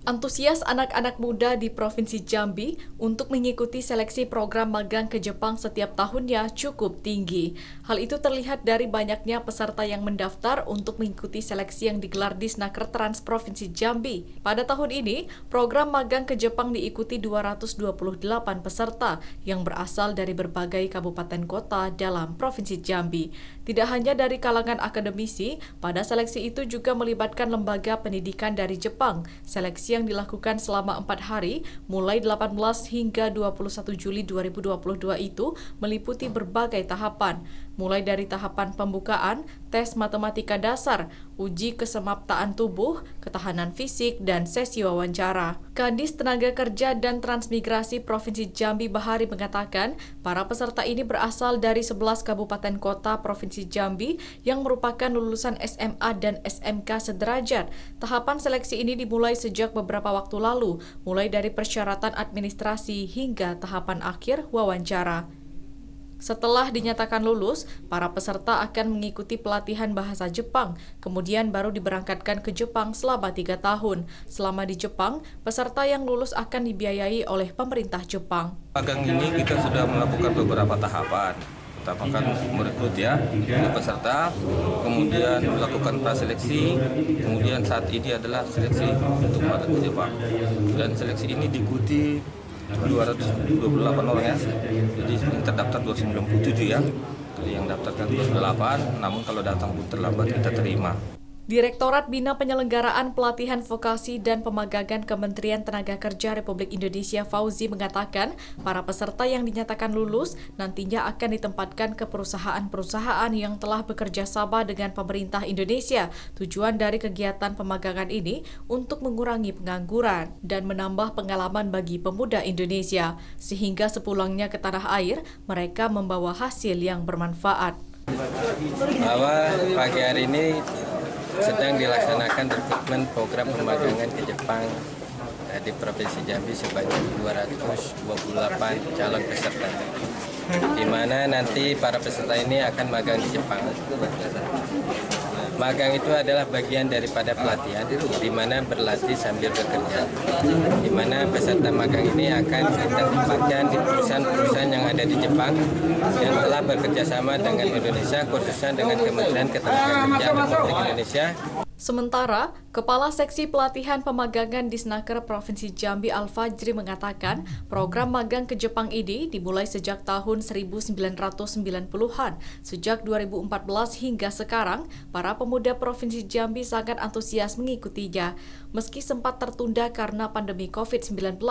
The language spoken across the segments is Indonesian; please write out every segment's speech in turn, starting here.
Antusias anak-anak muda di Provinsi Jambi untuk mengikuti seleksi program magang ke Jepang setiap tahunnya cukup tinggi. Hal itu terlihat dari banyaknya peserta yang mendaftar untuk mengikuti seleksi yang digelar di Snaker Trans Provinsi Jambi. Pada tahun ini, program magang ke Jepang diikuti 228 peserta yang berasal dari berbagai kabupaten kota dalam Provinsi Jambi. Tidak hanya dari kalangan akademisi, pada seleksi itu juga melibatkan lembaga pendidikan dari Jepang. Seleksi yang dilakukan selama 4 hari, mulai 18 hingga 21 Juli 2022 itu meliputi berbagai tahapan, mulai dari tahapan pembukaan, tes matematika dasar, uji kesemaptaan tubuh, ketahanan fisik, dan sesi wawancara. Kadis Tenaga Kerja dan Transmigrasi Provinsi Jambi Bahari mengatakan, para peserta ini berasal dari 11 kabupaten kota Provinsi Jambi yang merupakan lulusan SMA dan SMK sederajat. Tahapan seleksi ini dimulai sejak beberapa waktu lalu, mulai dari persyaratan administrasi hingga tahapan akhir wawancara. Setelah dinyatakan lulus, para peserta akan mengikuti pelatihan bahasa Jepang, kemudian baru diberangkatkan ke Jepang selama 3 tahun. Selama di Jepang, peserta yang lulus akan dibiayai oleh pemerintah Jepang. Magang ini kita sudah melakukan beberapa tahapan. Pertama kan merekrut peserta, kemudian melakukan praseleksi, kemudian saat ini adalah seleksi untuk magang ke Jepang. Dan seleksi ini diikuti 228 orang ya, jadi yang terdaftar 297 ya. Yang daftar kan 28, namun kalau datang pun terlambat kita terima. Direktorat Bina Penyelenggaraan Pelatihan Vokasi dan Pemagangan Kementerian Tenaga Kerja Republik Indonesia Fauzi mengatakan, para peserta yang dinyatakan lulus nantinya akan ditempatkan ke perusahaan-perusahaan yang telah bekerja sama dengan pemerintah Indonesia. Tujuan dari kegiatan pemagangan ini untuk mengurangi pengangguran dan menambah pengalaman bagi pemuda Indonesia, sehingga sepulangnya ke tanah air, mereka membawa hasil yang bermanfaat. Bahwa pagi hari ini sedang dilaksanakan rekrutmen program pemagangan ke Jepang di Provinsi Jambi sebanyak 228 calon peserta, di mana nanti para peserta ini akan magang di Jepang. Magang itu adalah bagian daripada pelatihan, di mana berlatih sambil bekerja, di mana peserta magang ini akan kita tempatkan di perusahaan-perusahaan yang ada di Jepang yang telah bekerja sama dengan Indonesia, khususnya dengan Kementerian Ketenagakerjaan Republik Indonesia. Sementara, Kepala Seksi Pelatihan Pemagangan di Snaker Provinsi Jambi Al-Fajri mengatakan, program magang ke Jepang ini dimulai sejak tahun 1990-an. Sejak 2014 hingga sekarang, para pemuda Provinsi Jambi sangat antusias mengikutinya. Meski sempat tertunda karena pandemi COVID-19,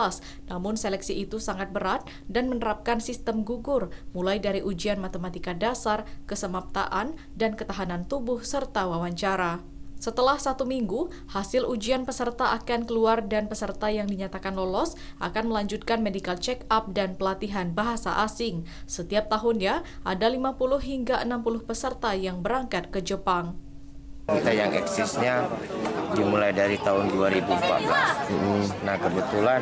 namun seleksi itu sangat berat dan menerapkan sistem gugur, mulai dari ujian matematika dasar, kesemaptaan, dan ketahanan tubuh, serta wawancara. Setelah 1 minggu, hasil ujian peserta akan keluar dan peserta yang dinyatakan lolos akan melanjutkan medical check-up dan pelatihan bahasa asing. Setiap tahunnya, ada 50 hingga 60 peserta yang berangkat ke Jepang. Kita yang eksisnya dimulai dari tahun 2014. Nah kebetulan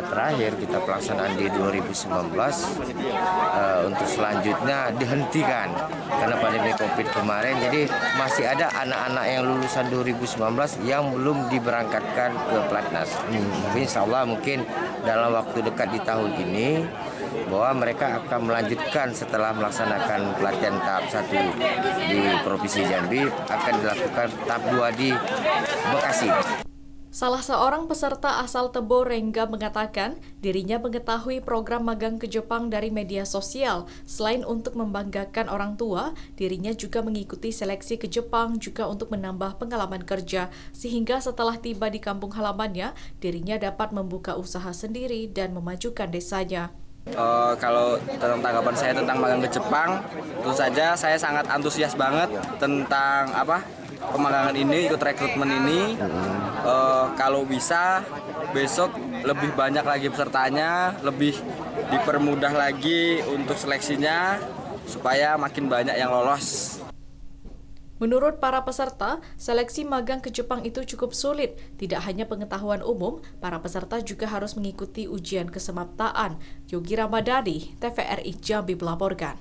terakhir kita pelaksanaan di 2019. Untuk selanjutnya dihentikan karena pandemi COVID kemarin. Jadi masih ada anak-anak yang lulusan 2019 yang belum diberangkatkan ke Platnas. Insya Allah mungkin dalam waktu dekat di tahun ini bahwa mereka akan melanjutkan setelah melaksanakan pelatihan tahap 1 di Provinsi Jambi, akan dilakukan tahap 2 di Bekasi. Salah seorang peserta asal Tebo, Rengga, mengatakan dirinya mengetahui program magang ke Jepang dari media sosial. Selain untuk membanggakan orang tua, dirinya juga mengikuti seleksi ke Jepang juga untuk menambah pengalaman kerja. Sehingga setelah tiba di kampung halamannya, dirinya dapat membuka usaha sendiri dan memajukan desanya. Kalau tanggapan saya tentang magang ke Jepang, tentu saja saya sangat antusias banget tentang pemagangan ini, ikut rekrutmen ini. Kalau bisa besok lebih banyak lagi pesertanya, lebih dipermudah lagi untuk seleksinya supaya makin banyak yang lolos. Menurut para peserta, seleksi magang ke Jepang itu cukup sulit. Tidak hanya pengetahuan umum, para peserta juga harus mengikuti ujian kesemaptaan. Yogi Ramadhani, TVRI Jambi melaporkan.